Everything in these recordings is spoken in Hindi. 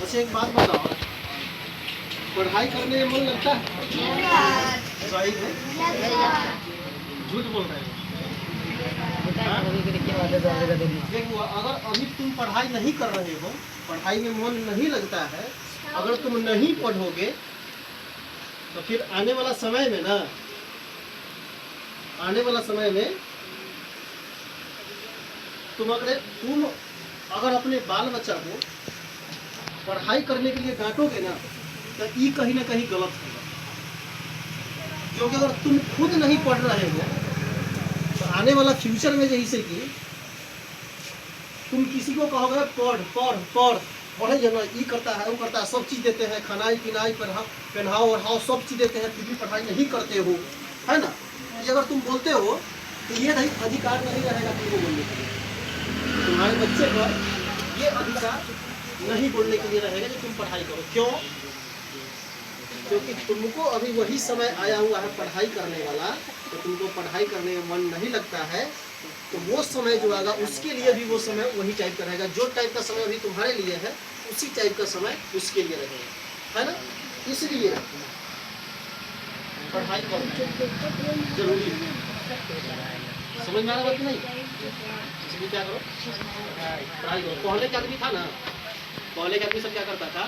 अच्छा एक बात बताओ, पढ़ाई करने में मन लगता है? सही है, झूठ बोल रहे हो। देखो अगर अभी तुम पढ़ाई नहीं कर रहे हो, पढ़ाई में मन नहीं लगता है, अगर तुम नहीं पढ़ोगे तो फिर आने वाला समय में ना, आने वाला समय में तुम अगर अपने बाल बच्चा को पढ़ाई करने के लिए डांटोगे ना, तो ये कहीं ना कहीं गलत होगा। क्योंकि अगर तुम खुद नहीं पढ़ रहे हो तो आने वाला फ्यूचर में जैसे कि तुम किसी को कहोगे पढ़ पढ़ पढ़, पढ़े जना, ये करता है वो करता है, सब चीज़ देते हैं, खानाई पिनाई पहनाओ ओढ़ाओ सब चीज़ देते हैं, फिर भी पढ़ाई नहीं करते हो, है ना। ये अगर तुम बोलते हो तो ये नहीं अधिकार नहीं रहेगा तुमको बोलने के लिए, तुम्हारे बच्चे पर ये अधिकार नहीं बोलने के लिए रहेगा कि तुम पढ़ाई करो। क्यों? क्योंकि तुमको अभी वही समय आया हुआ है पढ़ाई करने वाला, तो तुमको पढ़ाई करने में मन नहीं लगता है, तो वो समय जो आएगा उसके लिए भी वो समय वही टाइप का रहेगा। जो टाइप का समय अभी तुम्हारे लिए है उसी टाइप का समय उसके लिए रहेगा, है ना। इसलिए पढ़ाई करना जरूरी है। समझ में आ रहा बात नहीं? इसलिए क्या करो, पढ़ाई करो। पहले का आदमी था ना, पहले का आदमी सब क्या करता था,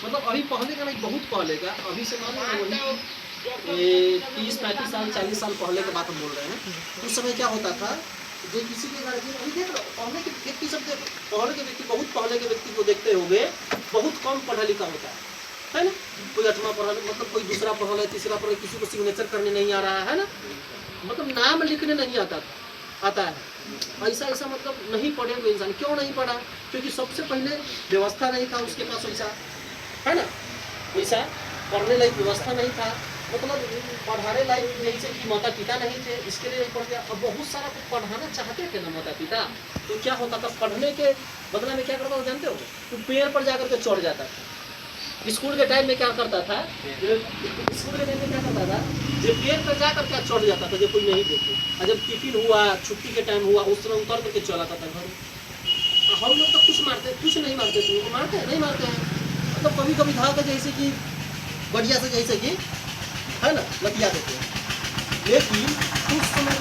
मतलब अभी पहले का नहीं, बहुत पहले का, अभी से मान लो 30-35 साल 40 साल पहले की बात हम बोल रहे हैं। उस समय क्या होता था, जो किसी के घर में अभी देख लो, पहले के व्यक्ति सब देख, पहले के व्यक्ति, बहुत पहले के व्यक्ति को देखते होंगे, बहुत कम पढ़ा लिखा होता है ना। कोई 8वां पढ़ा, मतलब कोई दूसरा पढ़ा है, तीसरा पढ़ा, किसी को सिग्नेचर करने नहीं आ रहा है ना, मतलब नाम लिखने नहीं आता है। ऐसा ऐसा मतलब नहीं पढ़े हुए इंसान। क्यों नहीं पढ़ा? क्योंकि सबसे पहले व्यवस्था नहीं था उसके पास वैसा, है ना, वैसा पढ़ने लायक व्यवस्था नहीं था, मतलब पढ़ाने लायक जैसे कि माता पिता नहीं थे, इसके लिए नहीं पढ़ गया। अब बहुत सारा कुछ पढ़ाना चाहते थे ना माता पिता, तो क्या होता था, पढ़ने के बदला में क्या करता था जानते हो, तो पेड़ पर जाकर के चढ़ जाता था। स्कूल के टाइम में क्या करता था, स्कूल के टाइम में क्या करता था, जब पेड़ पर जाकर क्या चढ़ जाता था, जब कोई नहीं देखे, और जब टिफिन हुआ, छुट्टी के टाइम हुआ, उस समय उतर करके चला आता था घर। हम लोग तो कुछ मारते, कुछ नहीं मारते थे, मारते हैं नहीं मारते हैं, मतलब कभी कभी था जैसे कि बढ़िया से, जैसे कि है ना, लतिया देते हैं, लेकिन उस समय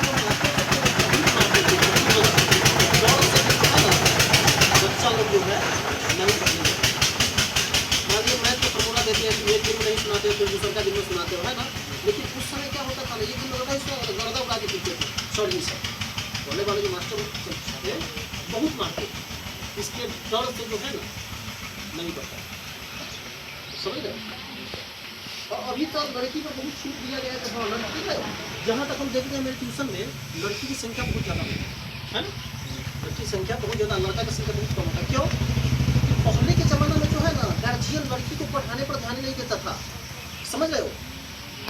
बच्चा लोग जो है नहीं पढ़ने, मानिए मैथ को फॉर्मूला देते हैं, एक दिन में नहीं सुनाते, फिर दूसरे का दिन में सुनाते हो, है ना। लेकिन उस समय क्या होता था ना, एक दिन लड़का इसको गर्दा उड़ा के पीछे थे, सॉरी सर बोले वाले जो मास्टर थे बहुत मारते, इसके डर से जो है ना नहीं पढ़ता, समझ रहे। और अभी तो लड़की पर बहुत छूट दिया गया है कि हाँ लड़की है, जहाँ तक हम देखते हैं मेरे ट्यूशन में लड़की की संख्या बहुत ज़्यादा है ना, लड़की की संख्या बहुत ज़्यादा, लड़का की संख्या बहुत कम होता है। क्यों? पहले के ज़माना में जो है ना, गार्जियन लड़की को पढ़ाने पर ध्यान नहीं देता था, समझ रहे हो।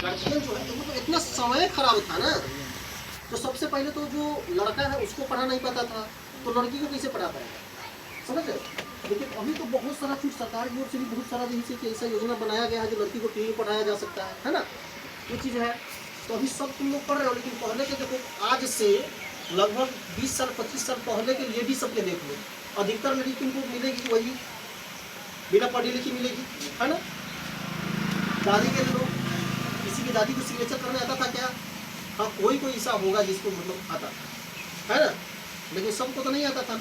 गार्जियन जो है तो इतना समय खराब था ना, तो सबसे पहले तो जो लड़का है उसको पढ़ा नहीं पाता था, तो लड़की को कैसे पढ़ा पाएगा, समझ रहे हो। लेकिन अभी तो बहुत सारा चीज़ सरकार की ओर से भी बहुत सारा जैसे कि ऐसा योजना बनाया गया है जो लड़की को टीवी पढ़ाया जा सकता है ना, ये चीज़ है। तो अभी सब तुम लोग पढ़ रहे हो, लेकिन पहले के देखो, आज से लगभग 20 साल 25 साल पहले के लिए भी सबके देख लो, अधिकतर लड़की तुमको मिलेगी वही बिना पढ़ी लिखी मिलेगी, है ना। दादी के लोग, किसी की दादी को सिग्नेचर करने आता था क्या? हाँ कोई ऐसा होगा जिसको मतलब आता है ना, लेकिन सबको तो नहीं आता था,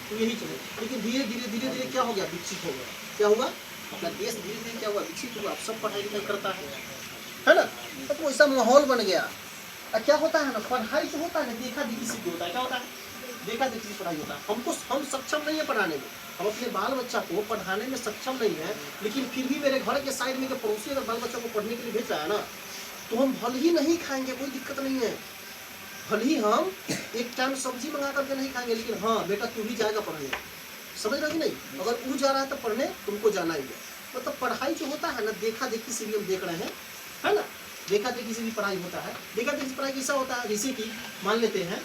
तो यही चले। लेकिन धीरे धीरे क्या हो गया, विकसित हो गया। क्या हुआ, अपना देश धीरे धीरे क्या हुआ, विकसित हुआ, सब पढ़ाई लिखाई करता है ना, तो ऐसा माहौल बन गया। और क्या होता है ना, पढ़ाई जो होता है ना, देखा देखी से होता है, क्या होता है, देखा देखी से पढ़ाई होता है। हम सक्षम नहीं है पढ़ाने में, हम अपने बाल बच्चा को पढ़ाने में सक्षम नहीं है, लेकिन फिर भी मेरे घर के साइड में पड़ोसी अगर बाल बच्चा को पढ़ने के लिए भेज रहा है ना, तो हम भले ही नहीं खाएंगे, कोई दिक्कत नहीं है, भले ही हम एक टाइम सब्जी मंगा करके नहीं खाएंगे, लेकिन हाँ बेटा तू भी जाएगा पढ़ने, समझ रहे कि नहीं। अगर वो जा रहा है तो पढ़ने तुमको जाना ही है। मतलब पढ़ाई जो होता है ना, देखा देखी से भी हम देख रहे हैं, है ना, देखा देखी से भी पढ़ाई होता है। देखा देखी से पढ़ाई कैसा होता है, जैसे कि मान लेते हैं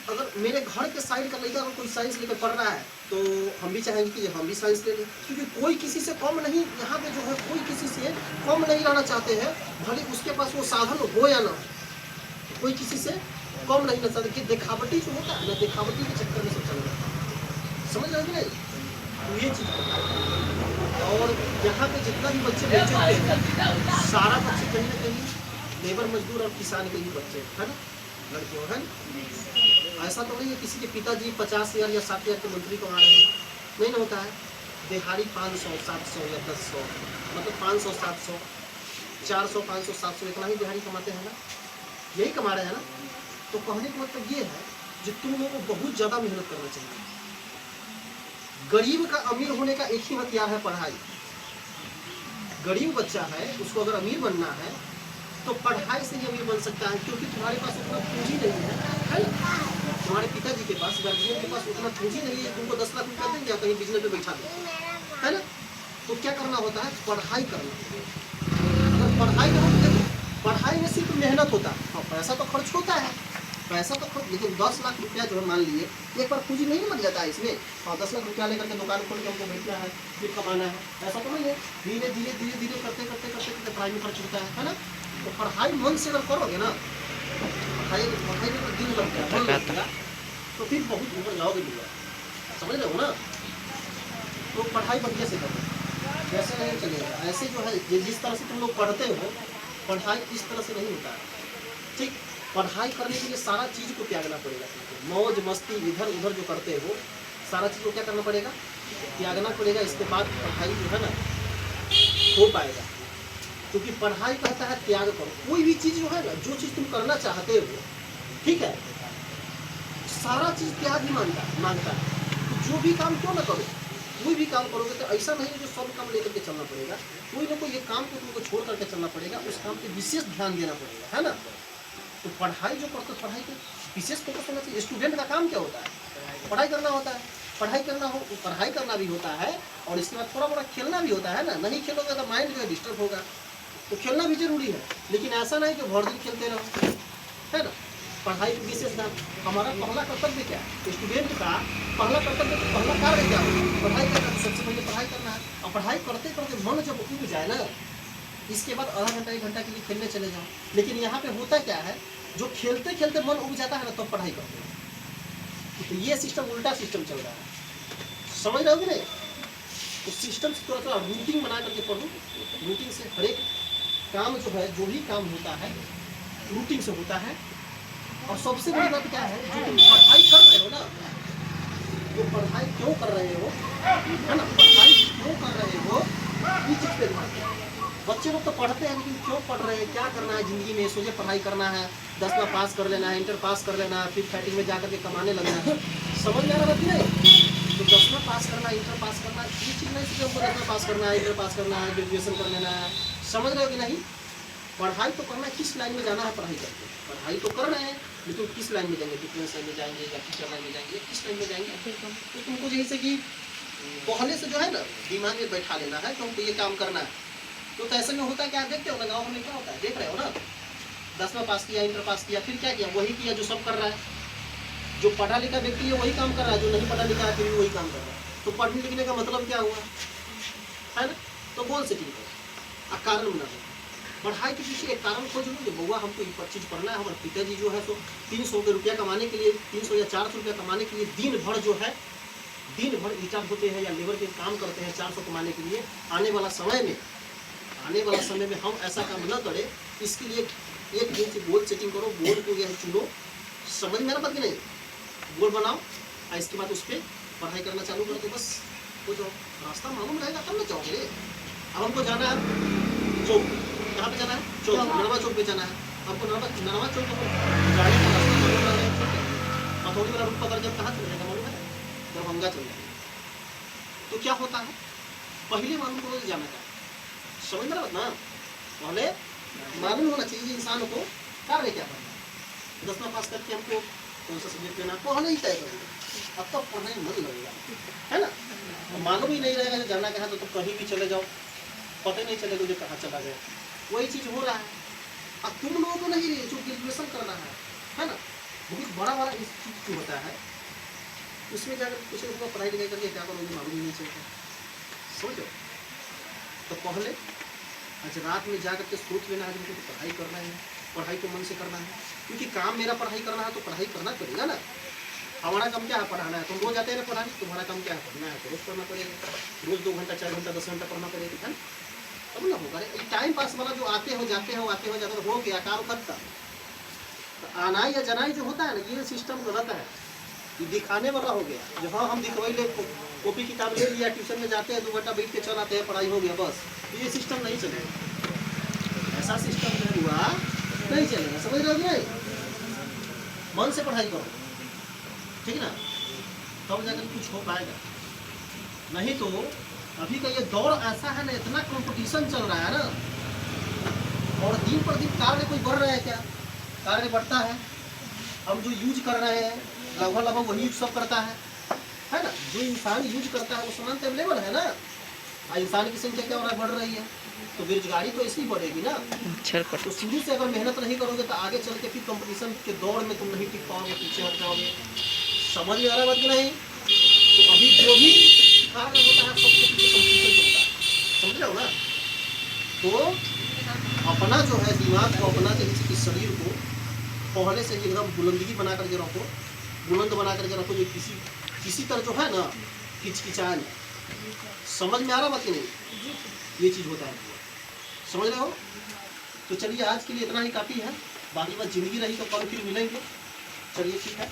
अगर मेरे घर के साइड का लड़का अगर कोई साइंस लेकर पढ़ रहा है, तो हम भी चाहेंगे कि हम भी साइंस ले लें, क्योंकि कोई किसी से कम नहीं, यहाँ पे जो है कोई किसी से कम नहीं रहना चाहते हैं, भले उसके पास वो साधन हो या ना, कोई किसी से कम नहीं रहना चाहते। कि दिखावटी जो होता है ना, दिखावटी के चक्कर में सब चल रहा है, समझ रहे हैं कि नहीं। तो ये चीज़ और यहाँ पे जितना भी बच्चे बच्चे हैं सारा बच्चे कहीं ना कहीं लेबर मजदूर और किसान के ही बच्चे है ना, लड़के है ना। ऐसा तो नहीं है किसी के पिताजी 50,000 या 60,000 के मंत्री कमा रहे हैं, नहीं ना होता है। दिहाड़ी 500 700 या 1000 मतलब 500 700 400 500 700 इतना ही दिहाड़ी कमाते हैं ना, यही कमा रहे हैं ना। तो कहने का मतलब ये है कि तुम लोगों को बहुत ज़्यादा मेहनत करना चाहिए। गरीब का अमीर होने का एक ही हथियार है पढ़ाई। गरीब बच्चा है उसको अगर अमीर बनना है तो पढ़ाई से ही अमीर बन सकता है, क्योंकि तुम्हारे पास उतना पूंजी नहीं है ना। तुम्हारे पिताजी के पास गार्जियन के पास उतना पूंजी नहीं है, तुमको 10 लाख रुपया देंगे या कहीं बिजनेस में बैठा देंगे, है ना। तो क्या करना होता है, पढ़ाई करना। अगर पढ़ाई करोगे तो पढ़ाई में सिर्फ मेहनत होता है और पैसा तो खर्च होता है, पैसा तो खर्च, लेकिन 10 लाख रुपया जो है मान लिए एक बार पूंजी नहीं लग जाता है इसमें। और 10 लाख रुपया लेकर के दुकान खोल के हमको बैठना है फिर कमाना है, ऐसा तो नहीं है। धीरे धीरे धीरे धीरे करते करते करते करते पढ़ाई में खर्च होता है ना। तो पढ़ाई मन से अगर करोगे ना, पढ़ाई में दिल लग गया मन लग गया तो फिर बहुत ऊपर जाओगे मिलेगा, समझ रहे हो ना। तो पढ़ाई बढ़िया से करो, वैसे नहीं चलेगा। ऐसे जो है जिस तरह से तुम लोग पढ़ते हो पढ़ाई इस तरह से नहीं होता है, ठीक। पढ़ाई करने के लिए सारा चीज़ को त्यागना पड़ेगा तुमको। मौज मस्ती इधर उधर जो करते हो सारा चीज़ को क्या करना पड़ेगा, त्यागना पड़ेगा। इसके बाद पढ़ाई जो है ना हो पाएगा, क्योंकि पढ़ाई कहता है त्याग करो। कोई भी चीज़ जो है ना, जो चीज़ तुम करना चाहते हो, ठीक है, सारा चीज़ त्याग ही मांगता है। तो जो भी काम क्यों ना करो, कोई भी काम करोगे तो ऐसा नहीं है जो सब काम लेकर के चलना पड़ेगा। कोई ना कोई एक काम को तुमको छोड़ करके चलना पड़ेगा, उस काम पे विशेष ध्यान देना पड़ेगा, है ना। तो पढ़ाई जो करते पढ़ाई पे विशेष फोकस होना चाहिए। स्टूडेंट का काम क्या होता है, पढ़ाई करना होता है। पढ़ाई करना भी होता है और इसके बाद थोड़ा बड़ा खेलना भी होता है ना। नहीं खेलोगे तो माइंड जो है डिस्टर्ब होगा, तो खेलना भी जरूरी है। लेकिन ऐसा नहीं कि भर दिन खेलते रहो, है ना। पढ़ाई में विशेष ध्यान। हमारा पहला कर्तव्य क्या है, स्टूडेंट का पहला कर्तव्य, पहला कार्य क्या होगा, पढ़ाई करना। सबसे पहले पढ़ाई करना है और पढ़ाई करते करते मन जब उग जाए ना, इसके बाद आधा घंटा 1 घंटा के लिए खेलने चले जाओ। लेकिन यहाँ पे होता क्या है, जो खेलते खेलते मन उग जाता है ना, तब तो पढ़ाई करते हैं। तो ये सिस्टम उल्टा सिस्टम चल रहा है, समझ रहे हो कि नहीं। तो सिस्टम से थोड़ा थोड़ा रूटीन बना करके पढ़ो। रूटीन से हर एक काम जो है, जो भी काम होता है रूटीन से होता है। और सबसे बड़ी बात क्या है, जो तुम पढ़ाई कर रहे हो ना, तो पढ़ाई क्यों कर रहे हो, है ना, पढ़ाई क्यों कर रहे हो, इस चीज़ पे ध्यान दो। बच्चे लोग तो पढ़ते हैं, लेकिन क्यों पढ़ रहे हैं, क्या करना है ज़िंदगी में, सोचे पढ़ाई करना है, 10वां पास कर लेना है, इंटर पास कर लेना है, फिर फैटिंग में जाकर के कमाने लगना है। समझ में आ रहा है नहीं। तो 10वां पास करना है, इंटर पास करना है, ये चीज़ नहीं सोचे हमको 10वां पास करना है, इंटर पास करना है, ग्रेजुएशन कर लेना है। समझ रहे हो कि नहीं। पढ़ाई तो करना है, किस लाइन में जाना है पढ़ाई करके। पढ़ाई तो कर रहे हैं, लेकिन किस लाइन में जाएंगे, डिफेंस लाइन में जाएंगे या टीचर लाइन में जाएंगे, किस लाइन में जाएंगे। तो तुमको जैसे कि पहले से जो है ना दिमाग में बैठा लेना है कि हमको ये काम करना है। तो ऐसे में होता है क्या, देखते हो ना गाँव में क्या होता है, देख रहे हो ना, 10वां पास किया, इंटर पास किया, फिर क्या किया, वही किया जो सब कर रहा है। जो पढ़ा लिखा व्यक्ति है वही काम कर रहा है, जो नहीं पढ़ा लिखा है फिर भी वही काम कर रहा है। तो पढ़ने लिखने का मतलब क्या हुआ, है ना। तो बोल से ठीक है, कारण बना दो। पढ़ाई के पीछे एक कारण खोज लो, बउआ हमको ये चीज़ पढ़ना है। हमारे पिताजी जो है तो 300 रुपया कमाने के लिए, 300 या 400 रुपया कमाने के लिए दिन भर जो है, दिन भर रिचार्ज होते हैं या लेबर के काम करते हैं 400 कमाने के लिए। आने वाला समय में हम ऐसा काम न करें, इसके लिए एक दिन से गोल सेटिंग करो, गोल को यह चुनो। समझ में आ रहा कि नहीं, गोल बनाओ और इसके बाद उस पर पढ़ाई करना चालू कर दो, बस हो जाओ। रास्ता मालूम रहेगा तब ना जाओगे। अब हमको जाना है चौक, कहाँ पे जाना है, चौक, नरवा चौक पे जाना है। आपको नरवा चौक को जाने का रास्ता मालूम रहेगा, पथौड़ी वाला रूट पकड़ के कहाँ चले जाएगा मालूम है, दरभंगा चल जाएगा। तो क्या होता है, पहले मालूम करो जाना क्या, समझ में ना, पहले मालूम होना चाहिए इंसान को कार्य क्या करना है। 10वां पास करके हमको कौन सा सब्जेक्ट लेना पहले ही तय करेंगे, अब तक पढ़ने में मन लगेगा, है ना। मालूम ही नहीं रहेगा जाना कहाँ, तो कहीं भी चले जाओ, पता ही नहीं चलेगा जो कहाँ चला गया। वही चीज़ हो रहा है। अब तुम लोगों को नहीं जो ग्रेजुएशन करना है ना, बहुत बड़ा इंस्टीट्यूट होता है, उसमें जाकर कुछ लोगों पढ़ाई लिखाई करके क्या करोगे मालूम ही नहीं चलता, समझो। तो पहले आज रात में जाकर के सोच लेना है कि मुझे पढ़ाई करना है, पढ़ाई को मन से करना है, क्योंकि काम मेरा पढ़ाई करना है तो पढ़ाई करना पड़ेगा ना। हमारा काम क्या है? पढ़ाना है। तुम रोज आते हैं ना पढ़ाने, तुम्हारा काम क्या है? पढ़ना है, तो रोज पढ़ना पड़ेगा। रोज 2 घंटा 4 घंटा 10 घंटा पढ़ना पड़ेगा, है ना? तब ना होगा। ये टाइम पास वाला जो आते हो जाते हो आते हो जाते हो गया काम खत्म। तो आनाई या जनाई जो होता है ना, ये सिस्टम गलत है। ये दिखाने वाला हो गया। जो हाँ हम दिखवाई ले, कॉपी किताब ले लिया, ट्यूशन में जाते हैं 2 घंटा बैठ के चल आते हैं, पढ़ाई हो गया बस। ये सिस्टम नहीं चलेगा। ऐसा सिस्टम जो हुआ नहीं चलेगा, समझ रहे हो नहीं? मन से पढ़ाई करो, ठीक ना, तब जाकर कुछ हो पाएगा। नहीं तो अभी का ये दौर ऐसा है ना, इतना कंपटीशन चल रहा है ना, और दिन पर दिन कार्य कोई बढ़ रहा है क्या? कार्य बढ़ता है। हम जो यूज कर रहे हैं लगभग वही यूज सब करता है ना? जो इंसान यूज करता है वो समान तो अवेलेबल है ना। इंसान की संख्या क्या हो रहा है? बढ़ रही है, तो बेरोजगारी तो ऐसी बढ़ेगी ना। तो शुरू से अगर मेहनत नहीं करोगे तो आगे चल के फिर कंपटीशन के दौर में तुम नहीं टिक पाओगे, पीछे हट जाओगे। समझ में आ रहा बात कि नहीं? तो अभी जो भी कार्य होता है सबसे पीछे कंपटीशन चलता है, समझ रहे हो ना? तो अपना जो है दिमाग को, अपना जो है शरीर को पहले से ही एकदम बुलंदगी बना करके रखो, बुलंद बना करके रखो, जो किसी तरह जो है ना हिचकिचाए। समझ में आ रहा बात कि नहीं? ये चीज़ होता है, समझ रहे हो? तो चलिए आज के लिए इतना ही काफ़ी है। बाकी बात जिंदगी रही तो कल फिर मिलेंगे। चलिए ठीक है।